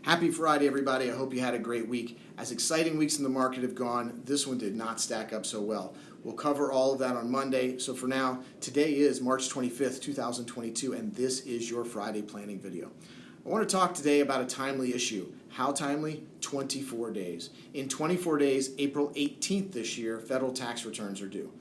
Happy Friday, everybody. I hope you had a great week. As exciting weeks in the market have gone, this one did not stack up so well. We'll cover all of that on Monday. So for now, today is March 25th, 2022, and this is your Friday planning video. I want to talk today about a timely issue. How timely? 24 days. In 24 days, April 18th this year, federal tax returns are due.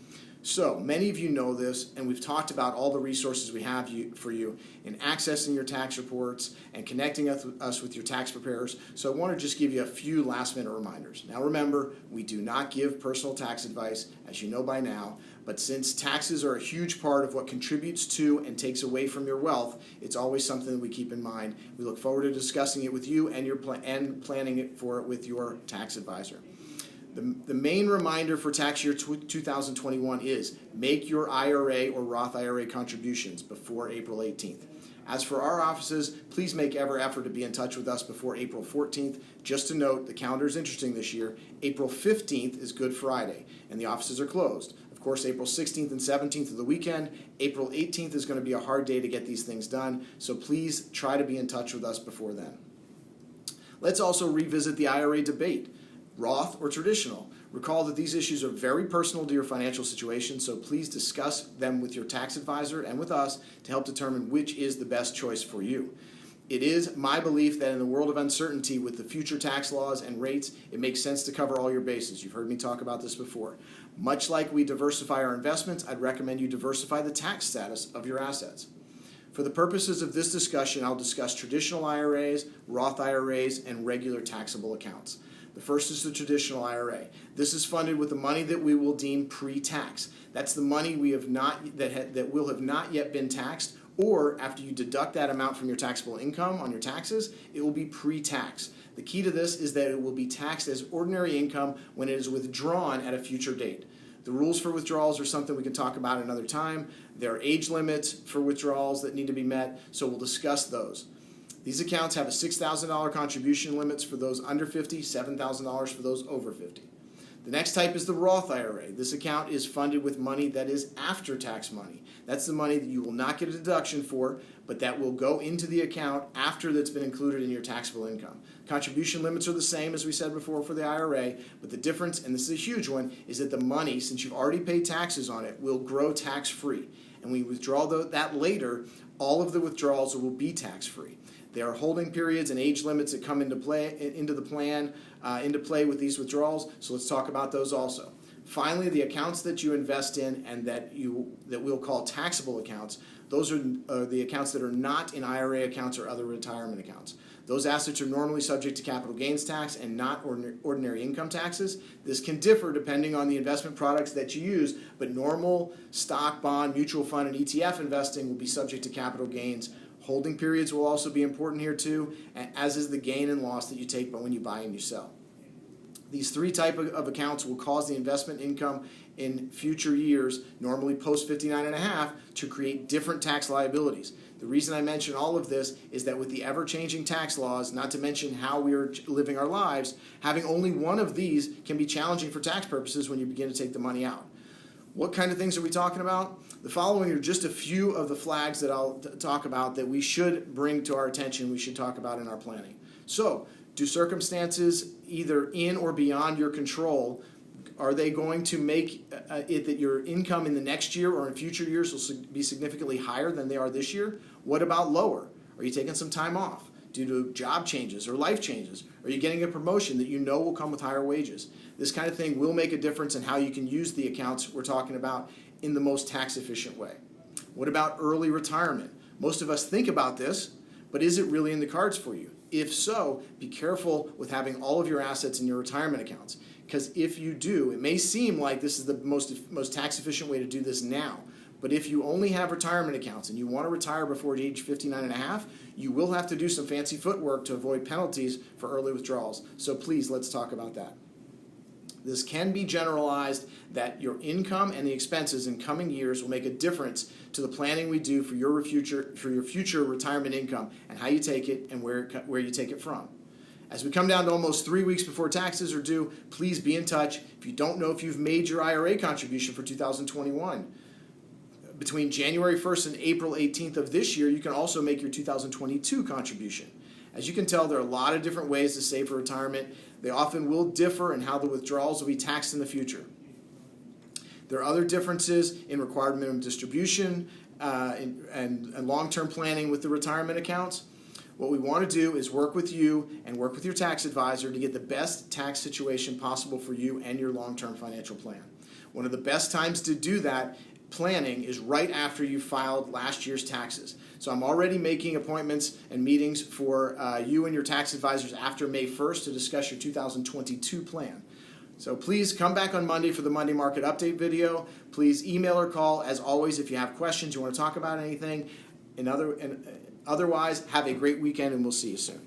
So many of you know this, and we've talked about all the resources we have for you in accessing your tax reports and connecting us with your tax preparers. So I want to just give you a few last-minute reminders. Now remember, we do not give personal tax advice, as you know by now, but since taxes are a huge part of what contributes to and takes away from your wealth, it's always something that we keep in mind. We look forward to discussing it with you and planning it with your tax advisor. The main reminder for tax year 2021 is make your IRA or Roth IRA contributions before April 18th. As for our offices, please make every effort to be in touch with us before April 14th. Just to note, the calendar is interesting this year. April 15th is Good Friday, and the offices are closed. Of course, April 16th and 17th are the weekend. April 18th is going to be a hard day to get these things done, so please try to be in touch with us before then. Let's also revisit the IRA debate. Roth or traditional. Recall that these issues are very personal to your financial situation, so please discuss them with your tax advisor and with us to help determine which is the best choice for you. It is my belief that in the world of uncertainty with the future tax laws and rates, it makes sense to cover all your bases. You've heard me talk about this before. Much like we diversify our investments, I'd recommend you diversify the tax status of your assets. For the purposes of this discussion, I'll discuss traditional IRAs, Roth IRAs, and regular taxable accounts. The first is the traditional IRA. This is funded with the money that we will deem pre-tax. That's the money we have not that will have not yet been taxed, or after you deduct that amount from your taxable income on your taxes, it will be pre-tax. The key to this is that it will be taxed as ordinary income when it is withdrawn at a future date. The rules for withdrawals are something we can talk about another time. There are age limits for withdrawals that need to be met, so we'll discuss those. These accounts have a $6,000 contribution limits for those under 50, $7,000 for those over 50. The next type is the Roth IRA. This account is funded with money that is after-tax money. That's the money that you will not get a deduction for, but that will go into the account after that's been included in your taxable income. Contribution limits are the same as we said before for the IRA, but the difference, and this is a huge one, is that the money, since you've already paid taxes on it, will grow tax-free. And when you withdraw that later, all of the withdrawals will be tax-free. There are holding periods and age limits that come into play with these withdrawals, so let's talk about those also. Finally, the accounts that you invest in and that we'll call taxable accounts, those are the accounts that are not in IRA accounts or other retirement accounts. Those assets are normally subject to capital gains tax and not ordinary income taxes. This can differ depending on the investment products that you use, but normal stock, bond, mutual fund, and ETF investing will be subject to capital gains. Holding periods will also be important here too, as is the gain and loss that you take when you buy and you sell. These three types of accounts will cause the investment income in future years, normally post 59.5, to create different tax liabilities. The reason I mention all of this is that with the ever-changing tax laws, not to mention how we are living our lives, having only one of these can be challenging for tax purposes when you begin to take the money out. What kind of things are we talking about? The following are just a few of the flags that I'll talk about that we should bring to our attention, we should talk about in our planning. So, do circumstances either in or beyond your control, are they going to make it that your income in the next year or in future years will be significantly higher than they are this year? What about lower? Are you taking some time off due to job changes or life changes? Are you getting a promotion that you know will come with higher wages? This kind of thing will make a difference in how you can use the accounts we're talking about in the most tax-efficient way. What about early retirement? Most of us think about this, but is it really in the cards for you? If so, be careful with having all of your assets in your retirement accounts, because if you do, it may seem like this is the most tax-efficient way to do this now, but if you only have retirement accounts and you want to retire before age 59.5, you will have to do some fancy footwork to avoid penalties for early withdrawals. So please, let's talk about that. This can be generalized that your income and the expenses in coming years will make a difference to the planning we do for your future retirement income and how you take it and where you take it from. As we come down to almost 3 weeks before taxes are due, please be in touch. If you don't know if you've made your IRA contribution for 2021, between January 1st and April 18th of this year, you can also make your 2022 contribution. As you can tell, there are a lot of different ways to save for retirement. They often will differ in how the withdrawals will be taxed in the future. There are other differences in required minimum distribution and long-term planning with the retirement accounts. What we want to do is work with you and work with your tax advisor to get the best tax situation possible for you and your long-term financial plan. One of the best times to do that planning is right after you filed last year's taxes. So I'm already making appointments and meetings for you and your tax advisors after May 1st to discuss your 2022 plan. So please come back on Monday for the Monday Market Update video. Please email or call, as always, if you have questions, you want to talk about anything. Otherwise, have a great weekend, and we'll see you soon.